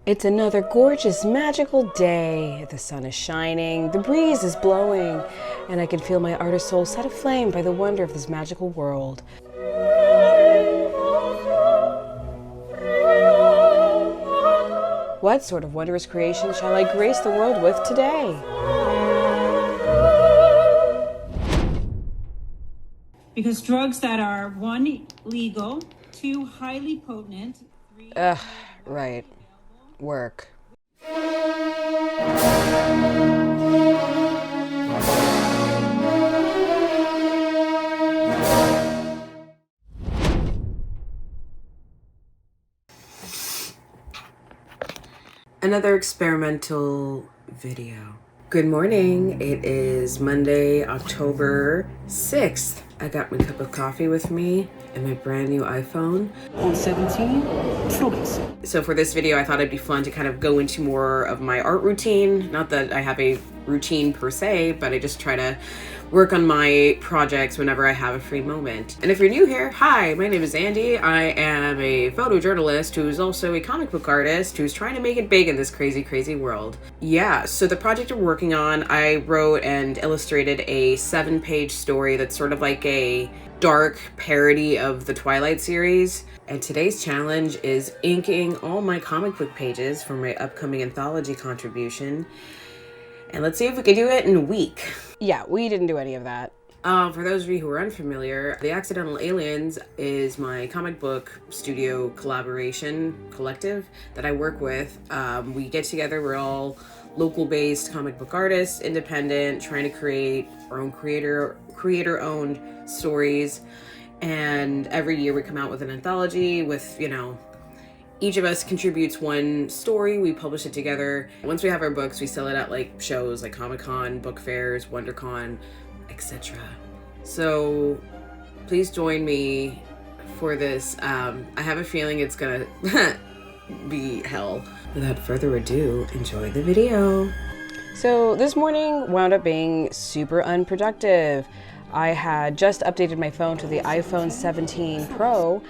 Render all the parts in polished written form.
It's another gorgeous, magical day. The sun is shining, the breeze is blowing, and I can feel my artist soul set aflame by the wonder of this magical world. What sort of wondrous creation shall I grace the world with today? Because drugs that are 1, legal, 2, highly potent, 3... Right. Work. Another experimental video. Good morning. It is Monday, October 6th. I got my cup of coffee with me and my brand new iPhone. On 17 Pro. So for this video, I thought it'd be fun to kind of go into more of my art routine. Not that I have a routine per se, but I just try to work on my projects whenever I have a free moment. And if you're new here, hi, my name is Andi. I am a photojournalist who's also a comic book artist who's trying to make it big in this crazy, crazy world. Yeah, so the project I'm working on, I wrote and illustrated a 7-page story that's sort of like a dark parody of the Twilight series. And today's challenge is inking all my comic book pages for my upcoming anthology contribution. And let's see if we can do it in a week. Yeah, we didn't do any of that. For those of you who are unfamiliar, The Accidental Aliens is my comic book studio collaboration collective that I work with. We get together, we're all local-based comic book artists, independent, trying to create our own creator-owned stories. And every year we come out with an anthology with, each of us contributes one story. We publish it together. Once we have our books, we sell it at like shows like Comic-Con, book fairs, WonderCon, etc. So please join me for this. I have a feeling it's gonna be hell. Without further ado, enjoy the video. So this morning wound up being super unproductive. I had just updated my phone to the iPhone 17 Pro,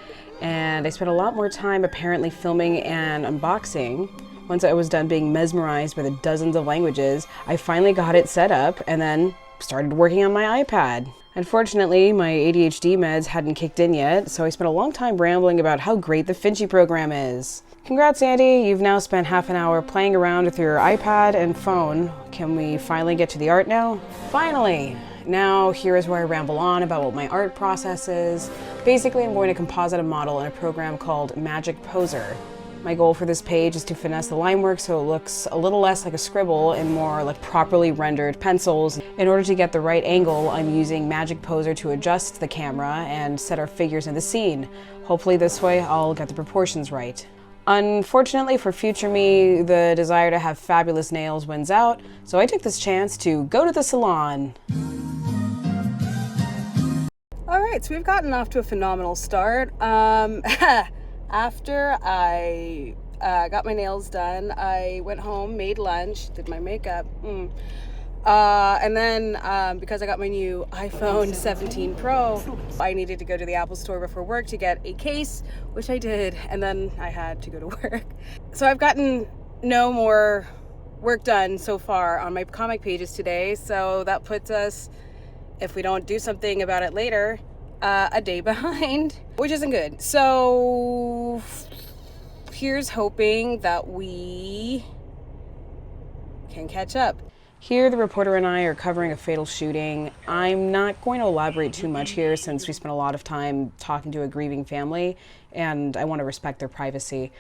and I spent a lot more time apparently filming and unboxing. Once I was done being mesmerized by the dozens of languages, I finally got it set up and then started working on my iPad. Unfortunately, my ADHD meds hadn't kicked in yet, so I spent a long time rambling about how great the Finchy program is. Congrats, Andi. You've now spent half an hour playing around with your iPad and phone. Can we finally get to the art now? Finally! Now, here is where I ramble on about what my art process is. Basically, I'm going to composite a model in a program called Magic Poser. My goal for this page is to finesse the line work so it looks a little less like a scribble and more like properly rendered pencils. In order to get the right angle, I'm using Magic Poser to adjust the camera and set our figures in the scene. Hopefully this way I'll get the proportions right. Unfortunately for future me, the desire to have fabulous nails wins out, so I took this chance to go to the salon. All right, so we've gotten off to a phenomenal start. After I got my nails done, I went home, made lunch, did my makeup, and then because I got my new iPhone 17 Pro, I needed to go to the Apple store before work to get a case, which I did, and then I had to go to work. So I've gotten no more work done so far on my comic pages today, so that puts us, if we don't do something about it later, a day behind, which isn't good. So here's hoping that we can catch up. Here, the reporter and I are covering a fatal shooting. I'm not going to elaborate too much here since we spent a lot of time talking to a grieving family, and I want to respect their privacy.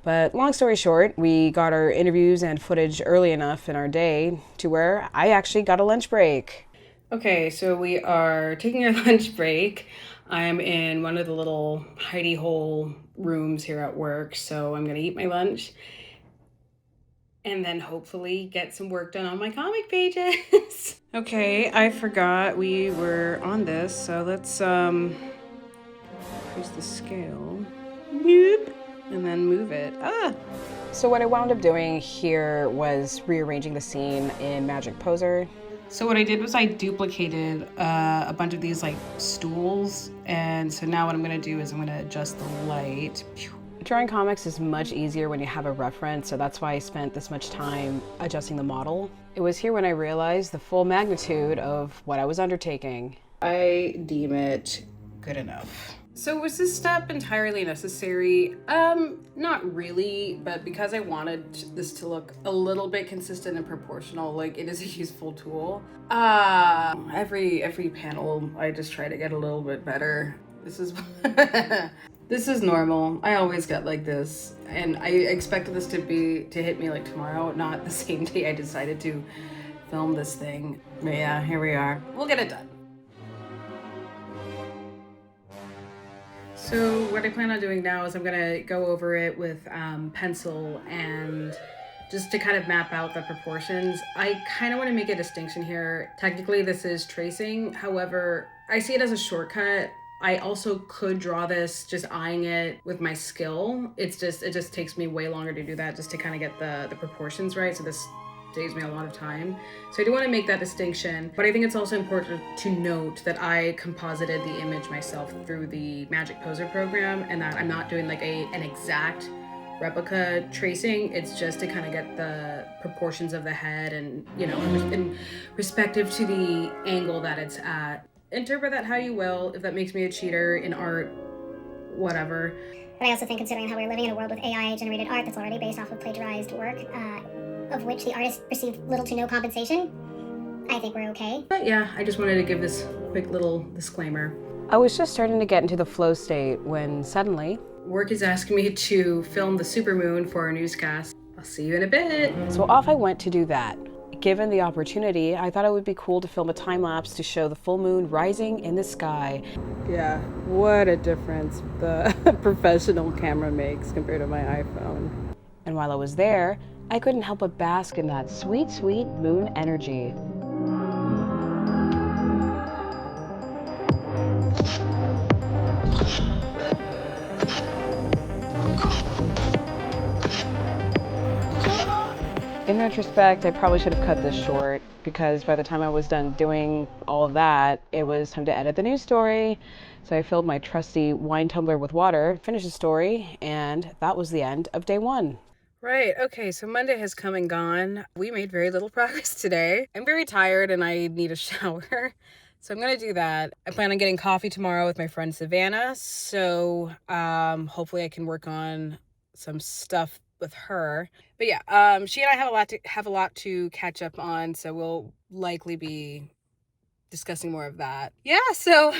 But long story short, we got our interviews and footage early enough in our day to where I actually got a lunch break. Okay, so we are taking our lunch break. I'm in one of the little hidey hole rooms here at work, so I'm gonna eat my lunch and then hopefully get some work done on my comic pages. Okay, I forgot we were on this, so let's increase the scale. Boop. And then move it. So what I wound up doing here was rearranging the scene in Magic Poser. So what I did was I duplicated a bunch of these like stools, and so now what I'm gonna do is I'm gonna adjust the light Drawing comics is much easier when you have a reference, so that's why I spent this much time adjusting the model. It was here when I realized the full magnitude of what I was undertaking. I deem it good enough. So was this step entirely necessary? Not really, but because I wanted this to look a little bit consistent and proportional, like it is a useful tool. Every panel, I just try to get a little bit better. This is this is normal. I always get like this, and I expected this to hit me like tomorrow, not the same day I decided to film this thing. But yeah, here we are. We'll get it done. So what I plan on doing now is I'm gonna go over it with pencil and just to kind of map out the proportions. I kind of want to make a distinction here. Technically this is tracing, however, I see it as a shortcut. I also could draw this just eyeing it with my skill. It just takes me way longer to do that just to kind of get the proportions right. So this saves me a lot of time. So I do want to make that distinction, but I think it's also important to note that I composited the image myself through the Magic Poser program, and that I'm not doing like an exact replica tracing. It's just to kind of get the proportions of the head and, you know, in respective to the angle that it's at. Interpret that how you will. If that makes me a cheater in art, whatever. But I also think, considering how we're living in a world with AI-generated art that's already based off of plagiarized work, of which the artist received little to no compensation, I think we're okay. But yeah, I just wanted to give this quick little disclaimer. I was just starting to get into the flow state when suddenly work is asking me to film the supermoon for a newscast. I'll see you in a bit. So off I went to do that. Given the opportunity, I thought it would be cool to film a time-lapse to show the full moon rising in the sky. Yeah, what a difference the professional camera makes compared to my iPhone. And while I was there, I couldn't help but bask in that sweet, sweet moon energy. In retrospect, I probably should have cut this short because by the time I was done doing all of that, it was time to edit the news story. So I filled my trusty wine tumbler with water, finished the story, and that was the end of day one. Right, okay, so Monday has come and gone. We made very little progress today. I'm very tired and I need a shower. So I'm gonna do that. I plan on getting coffee tomorrow with my friend Savannah. So hopefully I can work on some stuff with her. But yeah, she and I have a lot to catch up on, so we'll likely be discussing more of that. Yeah, so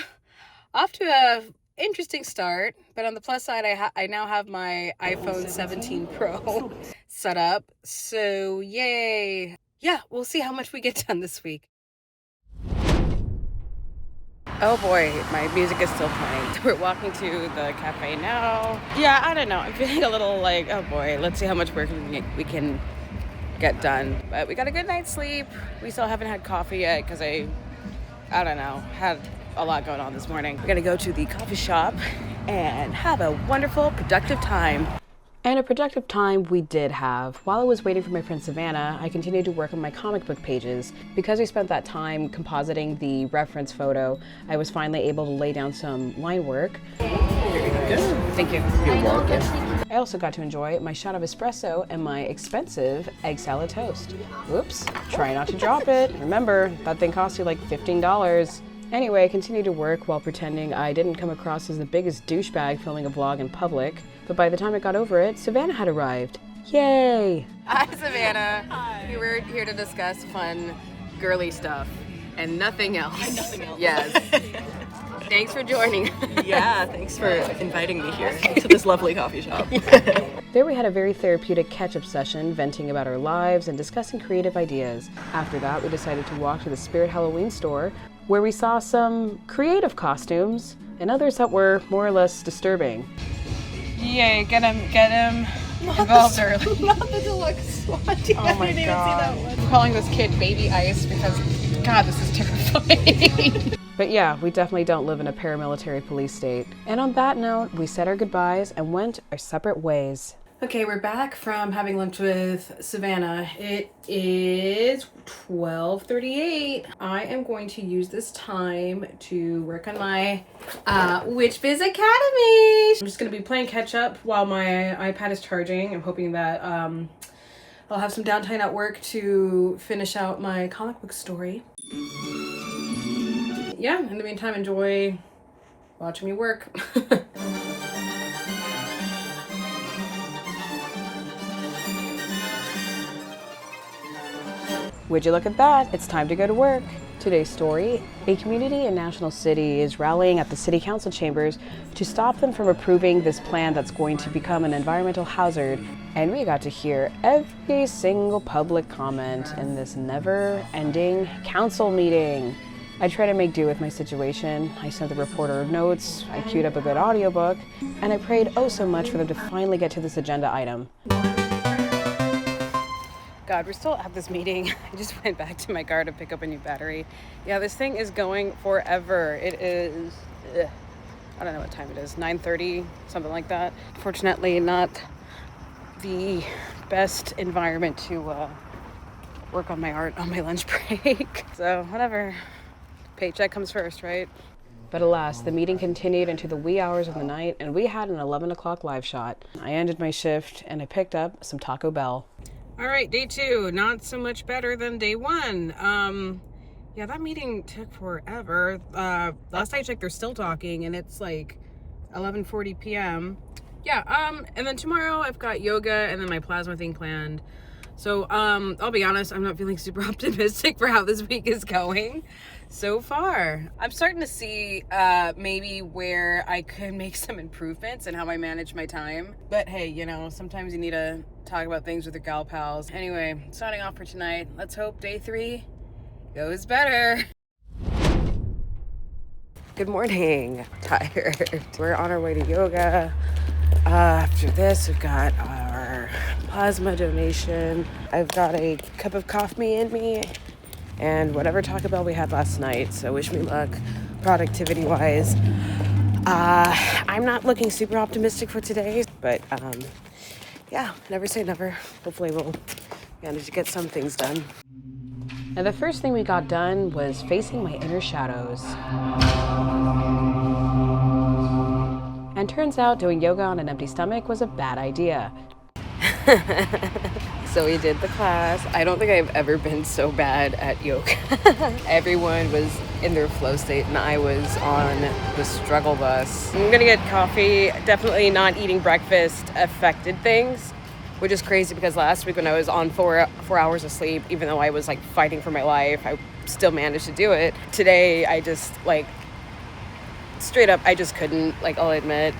off to a interesting start, but on the plus side, I now have my iPhone 17 Pro set up, so yay. Yeah, we'll see how much we get done this week. Oh boy, my music is still playing. We're walking to the cafe now. Yeah, I don't know. I'm feeling a little like, oh boy, let's see how much work we can get done. But we got a good night's sleep. We still haven't had coffee yet because I don't know, had a lot going on this morning. We're gonna go to the coffee shop and have a wonderful, productive time. And a productive time we did have. While I was waiting for my friend Savannah, I continued to work on my comic book pages. Because we spent that time compositing the reference photo, I was finally able to lay down some line work. Here you go. Thank you. You're welcome. I also got to enjoy my shot of espresso and my expensive egg salad toast. Whoops, try not to drop it. Remember, that thing cost you like $15. Anyway, I continued to work while pretending I didn't come across as the biggest douchebag filming a vlog in public. But by the time I got over it, Savannah had arrived. Yay! Hi, Savannah. Hi. We were here to discuss fun, girly stuff and nothing else. And nothing else. Yes. Thanks for joining. Yeah, thanks for inviting me here to this lovely coffee shop. There we had a very therapeutic catch-up session, venting about our lives and discussing creative ideas. After that, we decided to walk to the Spirit Halloween store, where we saw some creative costumes and others that were more or less disturbing. Yay, get him involved early. Not the deluxe one. Oh my god. I'm calling this kid Baby Ice because, god, this is terrifying. But yeah, we definitely don't live in a paramilitary police state. And on that note, we said our goodbyes and went our separate ways. Okay, we're back from having lunch with Savannah. It is 12:38. I am going to use this time to work on my Witch Biz Academy. I'm just going to be playing catch up while my iPad is charging. I'm hoping that I'll have some downtime at work to finish out my comic book story. Yeah, in the meantime, enjoy watching me work. Would you look at that? It's time to go to work. Today's story, a community in National City is rallying at the city council chambers to stop them from approving this plan that's going to become an environmental hazard. And we got to hear every single public comment in this never-ending council meeting. I tried to make do with my situation. I sent the reporter notes, I queued up a good audiobook, and I prayed oh so much for them to finally get to this agenda item. God, we're still at this meeting. I just went back to my car to pick up a new battery. Yeah, this thing is going forever. It is, I don't know what time it is, 9:30, something like that. Fortunately, not the best environment to work on my art on my lunch break. So whatever, paycheck comes first, right? But alas, the meeting continued into the wee hours of the night, and we had an 11 o'clock live shot. I ended my shift and I picked up some Taco Bell. All right, day 2, not so much better than day 1. Yeah, that meeting took forever. Last I checked, they're still talking, and it's like 11:40 p.m. Yeah, and then tomorrow I've got yoga and then my plasma thing planned. So, I'll be honest, I'm not feeling super optimistic for how this week is going so far. I'm starting to see maybe where I could make some improvements in how I manage my time. But hey, you know, sometimes you need to talk about things with your gal pals. Anyway, signing off for tonight. Let's hope day 3 goes better. Good morning. Tired. We're on our way to yoga. After this, we've got our plasma donation. I've got a cup of coffee in me and whatever Taco Bell we had last night. So wish me luck productivity-wise. I'm not looking super optimistic for today, but yeah, never say never. Hopefully we'll manage to get some things done. And the first thing we got done was facing my inner shadows. And turns out doing yoga on an empty stomach was a bad idea. So we did the class. I don't think I've ever been so bad at yoga. Everyone was in their flow state and I was on the struggle bus. I'm gonna get coffee. Definitely not eating breakfast affected things, which is crazy because last week when I was on 4 hours of sleep, even though I was like fighting for my life, I still managed to do it. Today, I just like, straight up, I just couldn't, like, I'll admit,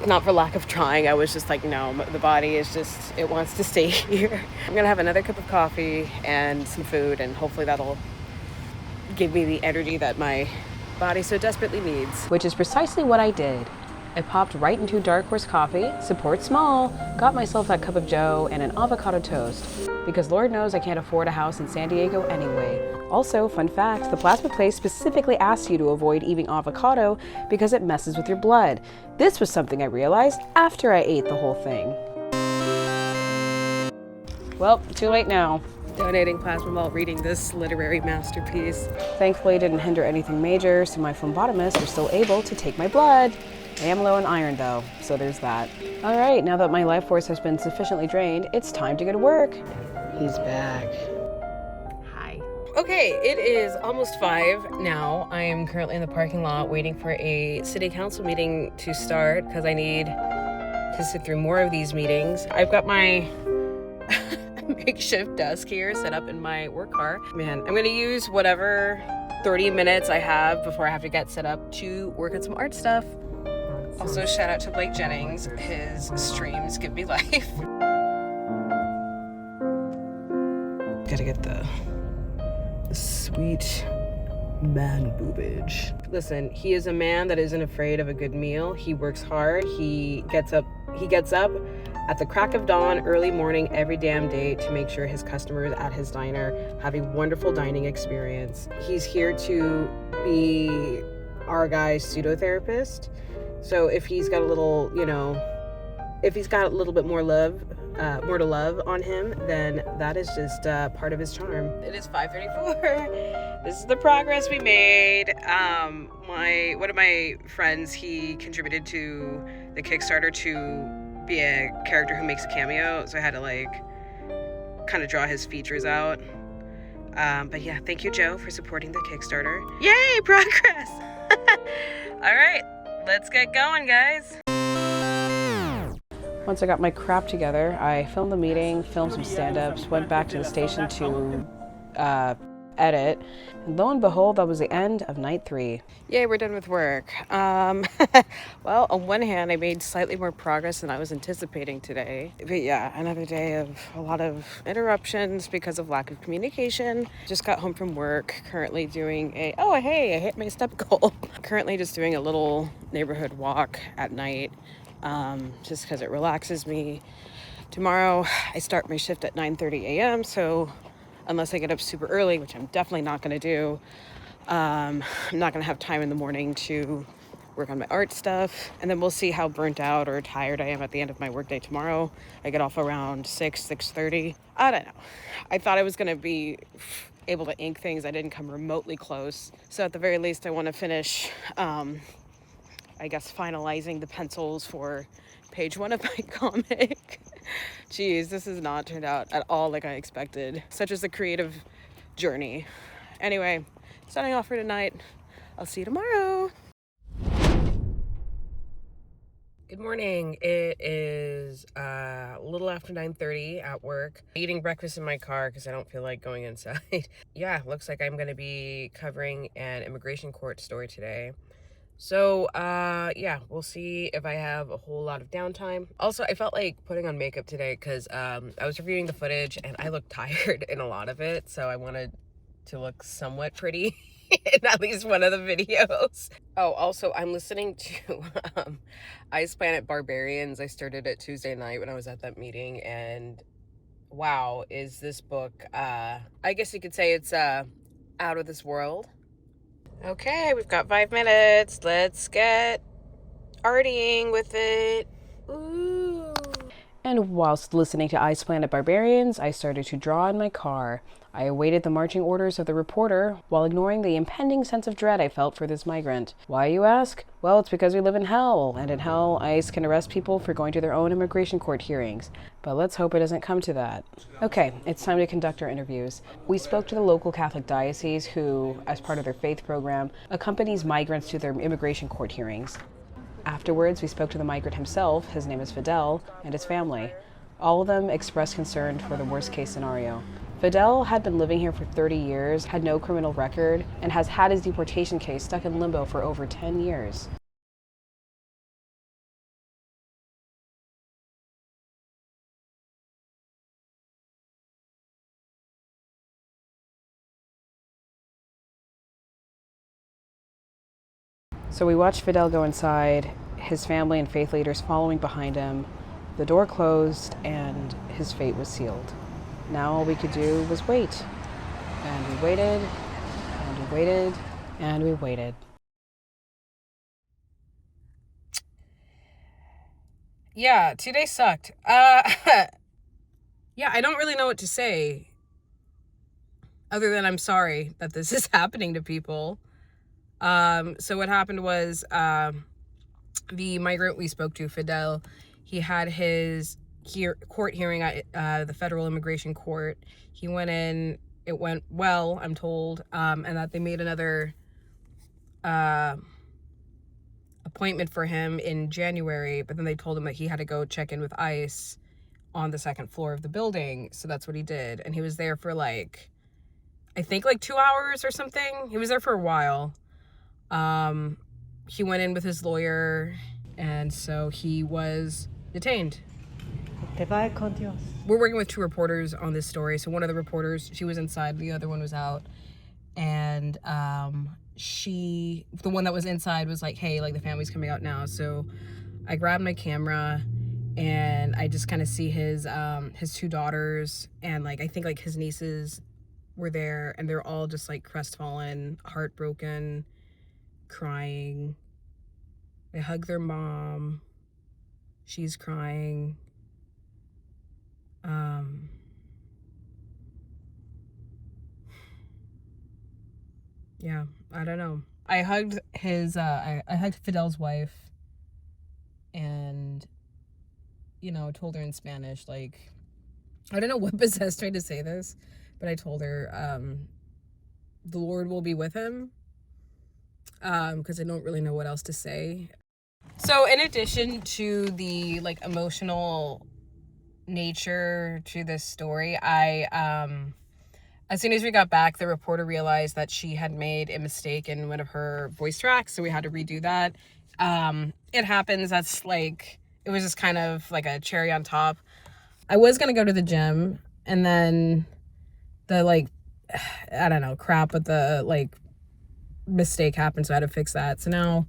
not for lack of trying. I was just like, no, the body is just, it wants to stay here. I'm gonna have another cup of coffee and some food, and hopefully that'll give me the energy that my body so desperately needs. Which is precisely what I did. I popped right into Dark Horse Coffee, support small, got myself that cup of joe and an avocado toast. Because Lord knows I can't afford a house in San Diego anyway. Also, fun fact, the plasma place specifically asks you to avoid eating avocado because it messes with your blood. This was something I realized after I ate the whole thing. Well, too late now. Donating plasma while reading this literary masterpiece. Thankfully, it didn't hinder anything major, so my phlebotomists were still able to take my blood. I am low in iron though, so there's that. All right, now that my life force has been sufficiently drained, it's time to go to work. He's back. Hi. Okay, it is almost 5 now. I am currently in the parking lot waiting for a city council meeting to start because I need to sit through more of these meetings. I've got my makeshift desk here set up in my work car. Man, I'm gonna use whatever 30 minutes I have before I have to get set up to work on some art stuff. Also, shout out to Blake Jennings. His streams give me life. Gotta get the sweet man boobage. Listen, he is a man that isn't afraid of a good meal. He works hard. He gets up at the crack of dawn, early morning, every damn day to make sure his customers at his diner have a wonderful dining experience. He's here to be our guy's pseudo-therapist. So if he's got a little, if he's got a little bit more more to love on him, then that is just part of his charm. It is 5:34. This is the progress we made. One of my friends, he contributed to the Kickstarter to be a character who makes a cameo, so I had to like kind of draw his features out. But yeah, thank you, Joe, for supporting the Kickstarter. Yay, progress! All right, let's get going, guys. Once I got my crap together, I filmed the meeting, filmed some stand-ups, went back to the station to edit, and lo and behold, that was the end of night 3. Yay, we're done with work. Well, on one hand, I made slightly more progress than I was anticipating today. But yeah, another day of a lot of interruptions because of lack of communication. Just got home from work, currently doing hey, I hit my step goal. Currently just doing a little neighborhood walk at night. Just because it relaxes me. Tomorrow I start my shift at 9:30 a.m. so unless I get up super early, which I'm definitely not going to do, I'm not going to have time in the morning to work on my art stuff. And then we'll see how burnt out or tired I am at the end of my workday tomorrow. I get off around 6:30. I don't know. I thought I was going to be able to ink things. I didn't come remotely close. So at the very least, I want to finish I guess finalizing the pencils for page 1 of my comic. Jeez, this has not turned out at all like I expected. Such as a creative journey. Anyway, signing off for tonight. I'll see you tomorrow. Good morning. It is a little after 9:30 at work. Eating breakfast in my car because I don't feel like going inside. Yeah, looks like I'm going to be covering an immigration court story today. So, yeah, we'll see if I have a whole lot of downtime. Also, I felt like putting on makeup today because I was reviewing the footage and I looked tired in a lot of it. So I wanted to look somewhat pretty in at least one of the videos. Oh, also, I'm listening to Ice Planet Barbarians. I started it Tuesday night when I was at that meeting. And wow, is this book, I guess you could say it's out of this world. Okay, we've got 5 minutes. Let's get artying with it. Ooh. And whilst listening to Ice Planet Barbarians, I started to draw in my car. I awaited the marching orders of the reporter while ignoring the impending sense of dread I felt for this migrant. Why, you ask? Well, it's because we live in hell, and in hell, ICE can arrest people for going to their own immigration court hearings. But let's hope it doesn't come to that. Okay, it's time to conduct our interviews. We spoke to the local Catholic diocese who, as part of their faith program, accompanies migrants to their immigration court hearings. Afterwards, we spoke to the migrant himself, his name is Fidel, and his family. All of them expressed concern for the worst-case scenario. Fidel had been living here for 30 years, had no criminal record, and has had his deportation case stuck in limbo for over 10 years. So we watched Fidel go inside, his family and faith leaders following behind him. The door closed and his fate was sealed. Now all we could do was wait. And we waited, and we waited, and we waited. Yeah, today sucked. Yeah, I don't really know what to say other than I'm sorry that this is happening to people. So what happened was, the migrant we spoke to, Fidel, he had his court hearing at the federal immigration court. He went in, it went well, I'm told, and that they made another appointment for him in January, but then they told him that he had to go check in with ICE on the 2nd floor of the building. So that's what he did. And he was there for like, I think like 2 hours or something. He was there for a while. He went in with his lawyer, and so he was detained. We're working with 2 reporters on this story. So one of the reporters, she was inside, the other one was out. And the one that was inside was like, hey, like the family's coming out now. So I grabbed my camera and I just kind of see his 2 daughters, and like I think like his nieces were there, and they're all just like crestfallen, heartbroken, crying. They hug their mom. She's crying. Yeah, I don't know. I hugged I hugged Fidel's wife and, told her in Spanish, like, I don't know what possessed me to say this, but I told her, the Lord will be with him, because I don't really know what else to say. So in addition to the, like, emotional nature to this story, as soon as we got back, the reporter realized that she had made a mistake in one of her voice tracks, so we had to redo that. It happens. That's like, it was just kind of like a cherry on top. I was gonna go to the gym, and then the, like, I don't know, crap with the, like, mistake happened, so I had to fix that. So now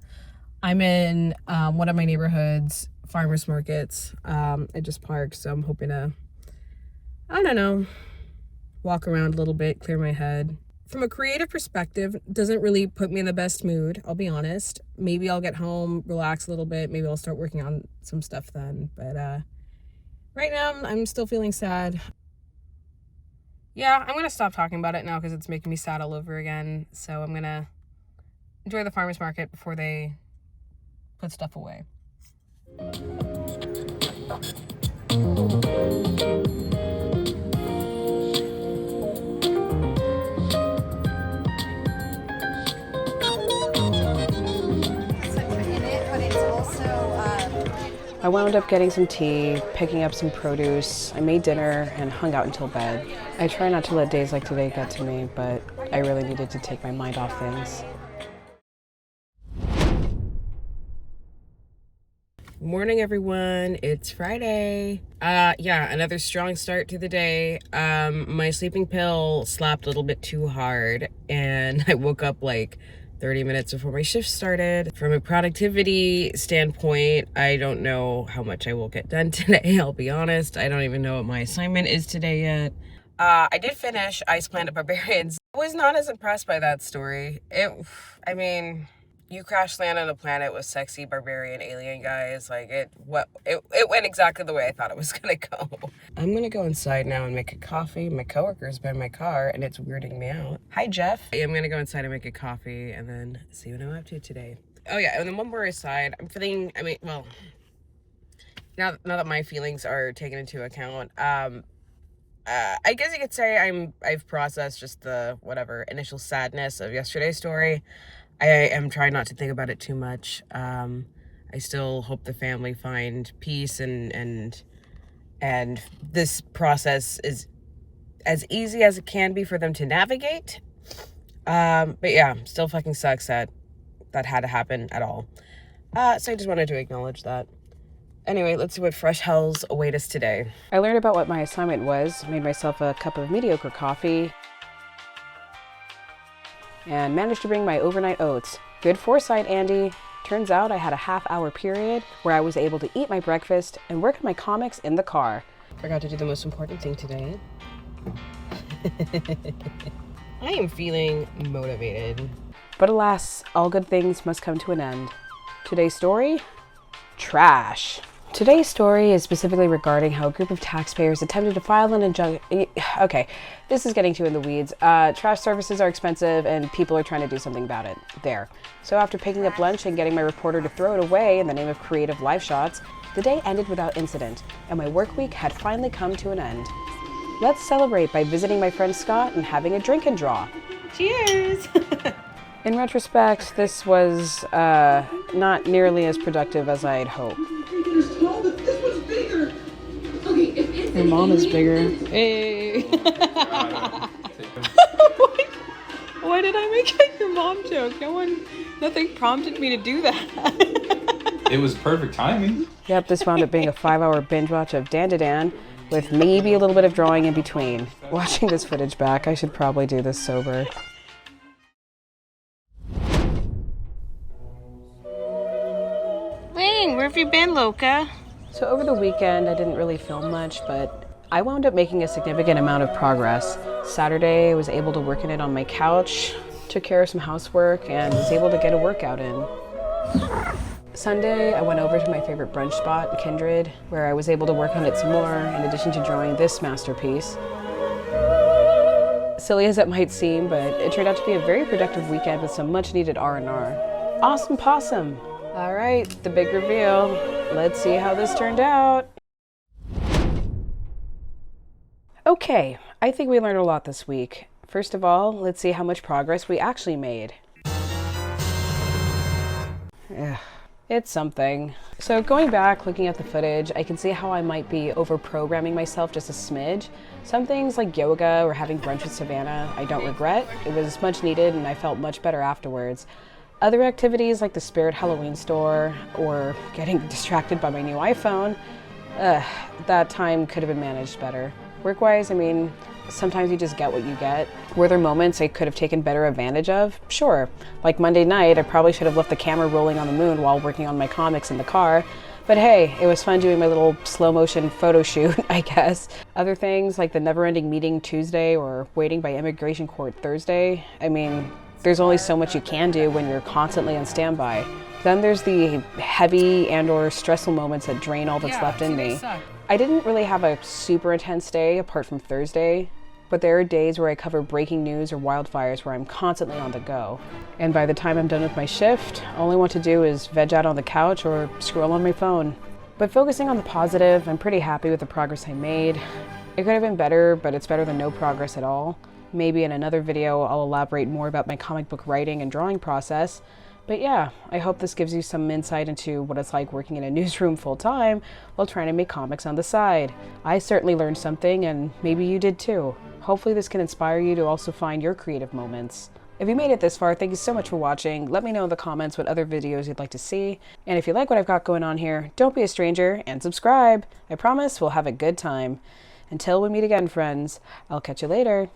I'm in one of my neighborhood's farmers markets. I just parked, so I'm hoping to, I don't know, walk around a little bit, clear my head. From a creative perspective, doesn't really put me in the best mood, I'll be honest. Maybe I'll get home, relax a little bit, maybe I'll start working on some stuff then. But right now, I'm still feeling sad. Yeah, I'm gonna stop talking about it now because it's making me sad all over again. So I'm gonna enjoy the farmer's market before they put stuff away. I wound up getting some tea, picking up some produce. I made dinner and hung out until bed. I try not to let days like today get to me, but I really needed to take my mind off things. Morning, everyone. It's Friday. Yeah, another strong start to the day. My sleeping pill slapped a little bit too hard, and I woke up like 30 minutes before my shift started. From a productivity standpoint, I don't know how much I will get done today, I'll be honest. I don't even know what my assignment is today yet. I did finish Ice Planet Barbarians. I was not as impressed by that story. You crash land on a planet with sexy barbarian alien guys. Like, it went exactly the way I thought it was gonna go. I'm gonna go inside now and make a coffee. My coworker's by my car and it's weirding me out. Hi, Jeff. I'm gonna go inside and make a coffee and then see what I'm up to today. Oh yeah, and then one more aside. Now that my feelings are taken into account, I guess you could say I've processed just the initial sadness of yesterday's story. I am trying not to think about it too much. I still hope the family find peace and this process is as easy as it can be for them to navigate. But yeah, still fucking sucks that had to happen at all. So I just wanted to acknowledge that. Anyway, let's see what fresh hells await us today. I learned about what my assignment was, made myself a cup of mediocre coffee, and managed to bring my overnight oats. Good foresight, Andi. Turns out I had a half-hour period where I was able to eat my breakfast and work on my comics in the car. Forgot to do the most important thing today. I am feeling motivated. But alas, all good things must come to an end. Today's story? Trash. Today's story is specifically regarding how a group of taxpayers attempted to file an injunction. Okay, this is getting too in the weeds. Trash services are expensive and people are trying to do something about it. There. So after picking up lunch and getting my reporter to throw it away in the name of creative live shots, the day ended without incident, and my work week had finally come to an end. Let's celebrate by visiting my friend Scott and having a drink and draw. Cheers! In retrospect, this was not nearly as productive as I'd hoped. Your mom is bigger. Hey. Why did I make a your mom joke? Nothing prompted me to do that. It was perfect timing. Yep, this wound up being a 5-hour binge watch of Dan to Dan, with maybe a little bit of drawing in between. Watching this footage back, I should probably do this sober. Wayne, where have you been, Loca? So over the weekend, I didn't really film much, but I wound up making a significant amount of progress. Saturday, I was able to work in it on my couch, took care of some housework, and was able to get a workout in. Sunday, I went over to my favorite brunch spot, Kindred, where I was able to work on it some more, in addition to drawing this masterpiece. Silly as it might seem, but it turned out to be a very productive weekend with some much needed R&R. Awesome possum! All right, the big reveal. Let's see how this turned out. Okay, I think we learned a lot this week. First of all, let's see how much progress we actually made. Ugh, it's something. So going back, looking at the footage, I can see how I might be over-programming myself just a smidge. Some things like yoga or having brunch with Savannah, I don't regret. It was much needed and I felt much better afterwards. Other activities like the Spirit Halloween store or getting distracted by my new iPhone, that time could have been managed better. Work-wise, I mean, sometimes you just get what you get. Were there moments I could have taken better advantage of? Sure. Like Monday night, I probably should have left the camera rolling on the moon while working on my comics in the car. But hey, it was fun doing my little slow motion photo shoot, I guess. Other things like the never-ending meeting Tuesday or waiting by immigration court Thursday. I mean, there's only so much you can do when you're constantly on standby. Then there's the heavy and/or stressful moments that drain all that's left in me. I didn't really have a super intense day apart from Thursday, but there are days where I cover breaking news or wildfires where I'm constantly on the go. And by the time I'm done with my shift, all I want to do is veg out on the couch or scroll on my phone. But focusing on the positive, I'm pretty happy with the progress I made. It could have been better, but it's better than no progress at all. Maybe in another video I'll elaborate more about my comic book writing and drawing process. But yeah, I hope this gives you some insight into what it's like working in a newsroom full-time while trying to make comics on the side. I certainly learned something, and maybe you did too. Hopefully this can inspire you to also find your creative moments. If you made it this far, thank you so much for watching. Let me know in the comments what other videos you'd like to see. And if you like what I've got going on here, don't be a stranger and subscribe. I promise we'll have a good time. Until we meet again, friends, I'll catch you later.